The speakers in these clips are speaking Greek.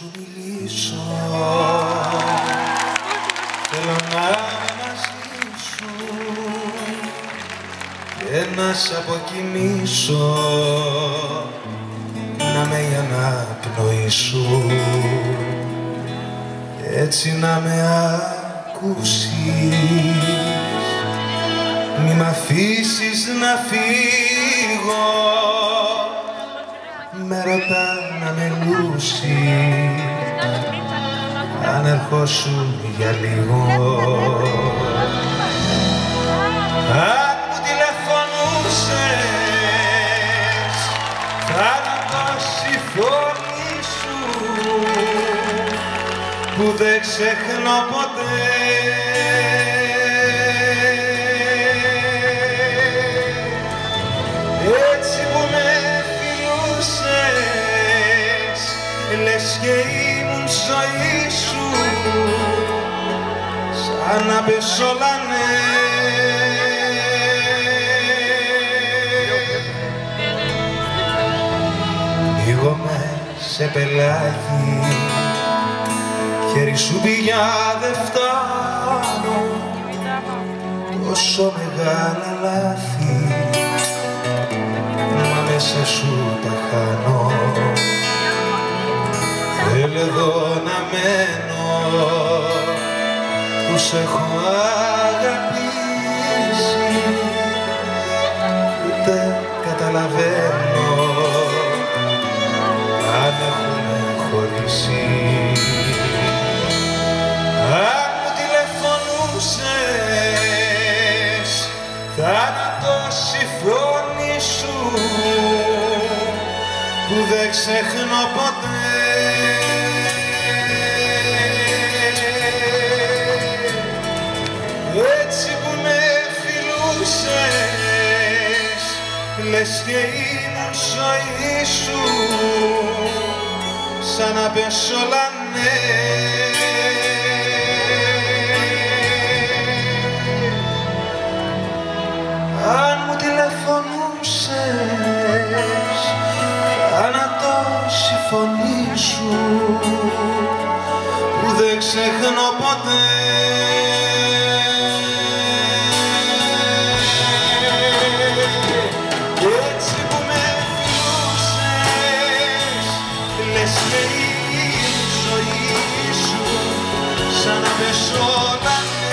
σου μιλήσω, θέλω να είμαι μαζί σου και να σ' αποκοιμήσω, να με η αναπνοή σου, έτσι να με ακούσεις, μη μ' αφήσεις να φύγω, με ρωτά να με λούσεις, αν ερχόσουν για λίγο. Αν μου τηλεφωνούσες, θα αναδώσει φωνή σου, που δεν ξεχνώ ποτέ. Έτσι που με φιλούσες, λες και ήμουν ζωή σου, σαν να πες όλα ναι. Πνίγομαι σε πελάγι, χέρι σου πηγιά δεν φτάνω, τόσο μεγάλα λάθη, μα μέσα σου τα χάνω. Θέλω εδώ να μένω, που σ' έχω αγαπήσει, ούτε καταλαβαίνω αν έχουμε χωρίσει. Αν μου τηλεφωνούσες, θα ανατώσει η φωνή σου, που δεν ξεχνώ ποτέ. Έτσι που με φιλούσες, λες και ήμουν ζωή σου, σαν να πες όλα ναι. Αν μου τηλεφωνούσες, θα ανατώσει η φωνή σου, που δεν ξεχνώ ποτέ. Έτσι που με φιλούσες, λες και ήμουν ζωή σου, σαν να πες όλα ναι.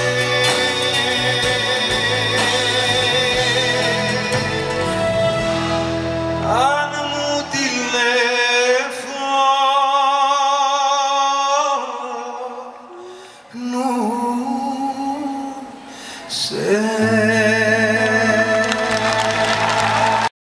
Αν μου τηλεφωνούσες,